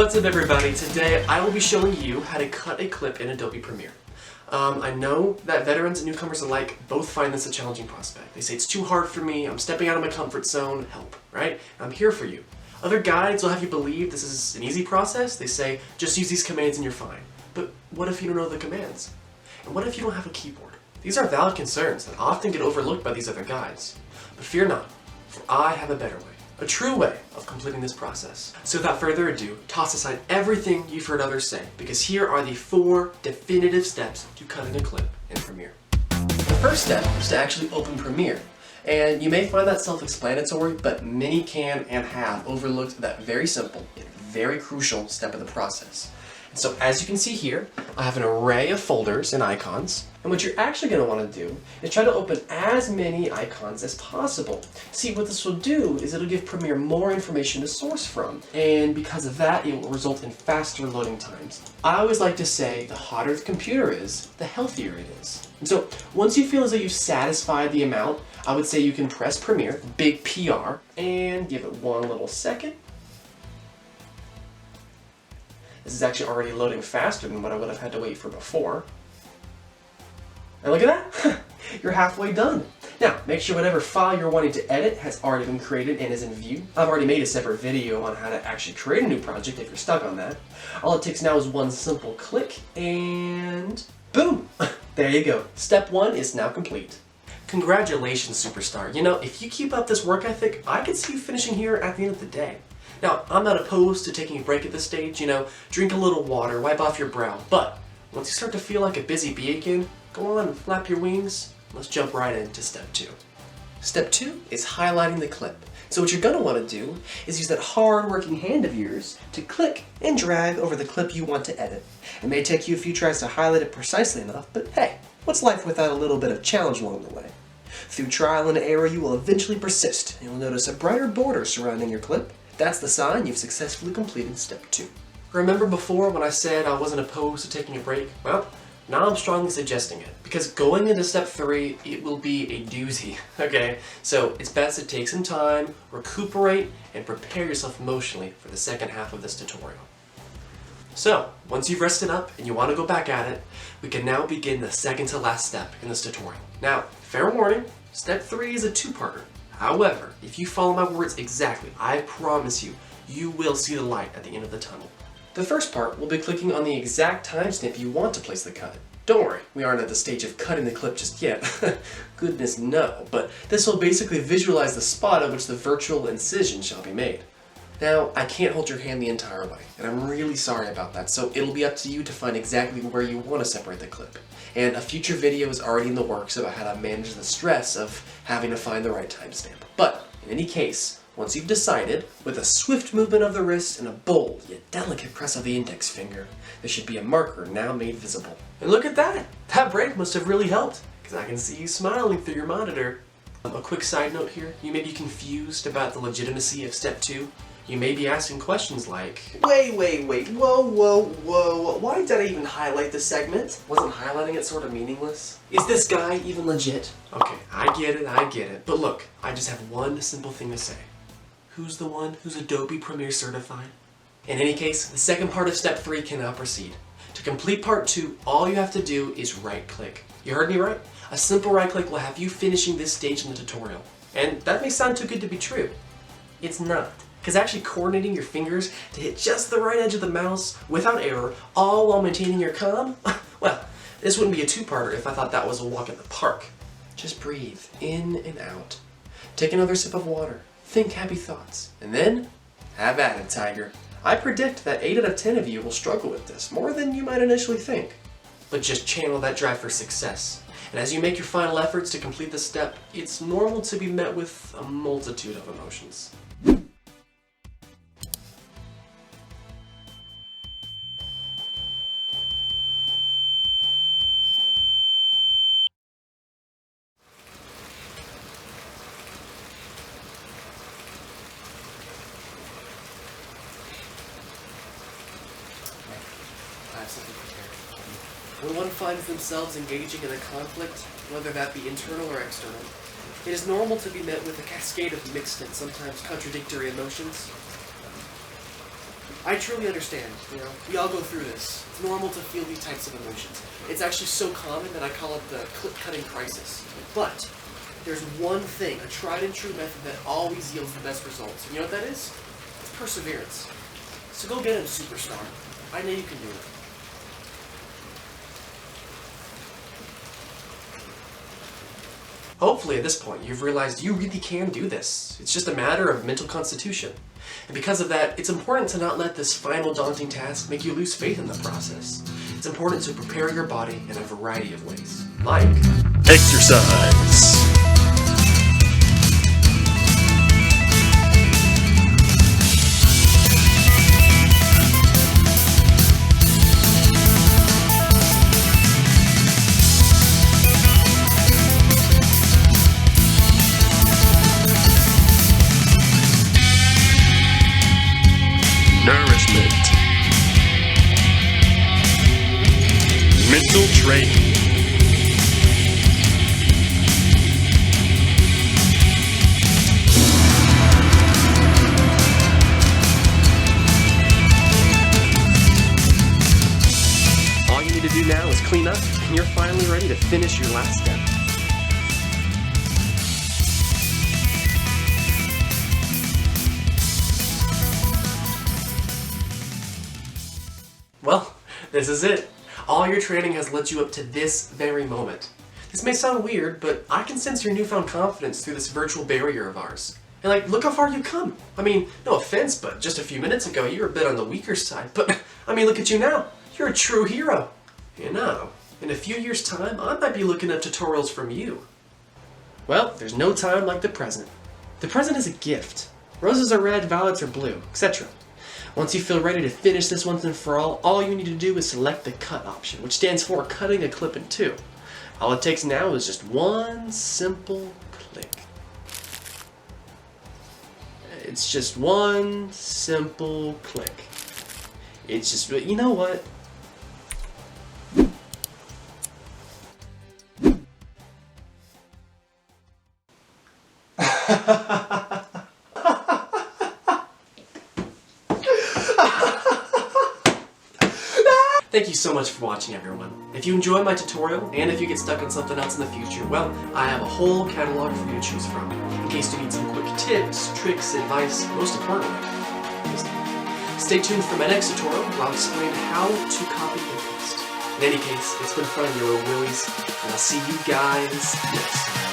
What's up everybody? Today I will be showing you how to cut a clip in Adobe Premiere. I know that veterans and newcomers alike both find this a challenging prospect. They say it's too hard for me, I'm stepping out of my comfort zone, help, right? I'm here for you. Other guides will have you believe this is an easy process. They say, just use these commands and you're fine. But what if you don't know the commands? And what if you don't have a keyboard? These are valid concerns that often get overlooked by these other guides. But fear not, for I have a better way. A true way of completing this process. So without further ado, toss aside everything you've heard others say, because here are the 4 definitive steps to cutting a clip in Premiere. The first step is to actually open Premiere. And you may find that self-explanatory, but many can and have overlooked that very simple and very crucial step of the process. And so as you can see here, I have an array of folders and icons. And what you're actually going to want to do is try to open as many icons as possible. See, what this will do is it'll give Premiere more information to source from. And because of that, it will result in faster loading times. I always like to say the hotter the computer is, the healthier it is. And so once you feel as though you've satisfied the amount, I would say you can press Premiere, big PR, and give it one little second. This is actually already loading faster than what I would have had to wait for before. And look at that! You're halfway done. Now, make sure whatever file you're wanting to edit has already been created and is in view. I've already made a separate video on how to actually create a new project if you're stuck on that. All it takes now is one simple click and boom! There you go. Step 1 is now complete. Congratulations, superstar. You know, if you keep up this work ethic, I could see you finishing here at the end of the day. Now, I'm not opposed to taking a break at this stage, you know, drink a little water, wipe off your brow, but once you start to feel like a busy bee again, go on and flap your wings. Let's jump right into step 2. Step 2 is highlighting the clip. So what you're going to want to do is use that hard-working hand of yours to click and drag over the clip you want to edit. It may take you a few tries to highlight it precisely enough, but hey, what's life without a little bit of challenge along the way? Through trial and error, you will eventually persist, and you'll notice a brighter border surrounding your clip. That's the sign you've successfully completed step 2. Remember before when I said I wasn't opposed to taking a break? Well, now I'm strongly suggesting it, because going into step 3, it will be a doozy, okay? So it's best to take some time, recuperate, and prepare yourself emotionally for the second half of this tutorial. So, once you've rested up and you want to go back at it, we can now begin the second to last step in this tutorial. Now, fair warning, step 3 is a 2-parter. However, if you follow my words exactly, I promise you, you will see the light at the end of the tunnel. The first part will be clicking on the exact timestamp you want to place the cut. Don't worry, we aren't at the stage of cutting the clip just yet. Goodness no, but this will basically visualize the spot at which the virtual incision shall be made. Now, I can't hold your hand the entire way, and I'm really sorry about that, so it'll be up to you to find exactly where you want to separate the clip. And a future video is already in the works about how to manage the stress of having to find the right timestamp. But, in any case, once you've decided, with a swift movement of the wrist and a bold yet delicate press of the index finger, there should be a marker now made visible. And look at that! That break must have really helped, because I can see you smiling through your monitor. A quick side note here, you may be confused about the legitimacy of step 2. You may be asking questions like, wait, whoa, why did I even highlight this segment? Wasn't highlighting it sort of meaningless? Is this guy even legit? Okay, I get it, but look, I just have one simple thing to say. Who's the one who's Adobe Premiere certified? In any case, the second part of step 3 can now proceed. To complete part 2, all you have to do is right-click. You heard me right? A simple right-click will have you finishing this stage in the tutorial. And that may sound too good to be true. It's not. Because actually coordinating your fingers to hit just the right edge of the mouse without error, all while maintaining your calm, well, this wouldn't be a 2-parter if I thought that was a walk in the park. Just breathe in and out. Take another sip of water. Think happy thoughts. And then, have at it, Tiger. I predict that 8 out of 10 of you will struggle with this, more than you might initially think. But just channel that drive for success. And as you make your final efforts to complete this step, it's normal to be met with a multitude of emotions. I have something prepared. When one finds themselves engaging in a conflict, whether that be internal or external, it is normal to be met with a cascade of mixed and sometimes contradictory emotions. I truly understand, we all go through this. It's normal to feel these types of emotions. It's actually so common that I call it the clip-cutting crisis. But there's one thing, a tried and true method that always yields the best results. And you know what that is? It's perseverance. So go get him, superstar. I know you can do it. Hopefully at this point you've realized you really can do this. It's just a matter of mental constitution. And because of that, it's important to not let this final daunting task make you lose faith in the process. It's important to prepare your body in a variety of ways, like exercise. Nourishment. Mental training. All you need to do now is clean up, and you're finally ready to finish your last step. Well, this is it. All your training has led you up to this very moment. This may sound weird, but I can sense your newfound confidence through this virtual barrier of ours. And look how far you've come. I mean, no offense, but just a few minutes ago you were a bit on the weaker side. But, I mean, look at you now. You're a true hero. You know, in a few years' time, I might be looking up tutorials from you. Well, there's no time like the present. The present is a gift. Roses are red, violets are blue, etc. Once you feel ready to finish this once and for all you need to do is select the cut option, which stands for cutting a clip in two. All it takes now is just one simple click. It's just one simple click. It's just, you know what? Thank you so much for watching, everyone. If you enjoy my tutorial, and if you get stuck on something else in the future, well, I have a whole catalog for you to choose from, in case you need some quick tips, tricks, advice, most importantly, wisdom. Stay tuned for my next tutorial where I'll explain how to copy and paste. In any case, it's been fun, Willies, and I'll see you guys next time.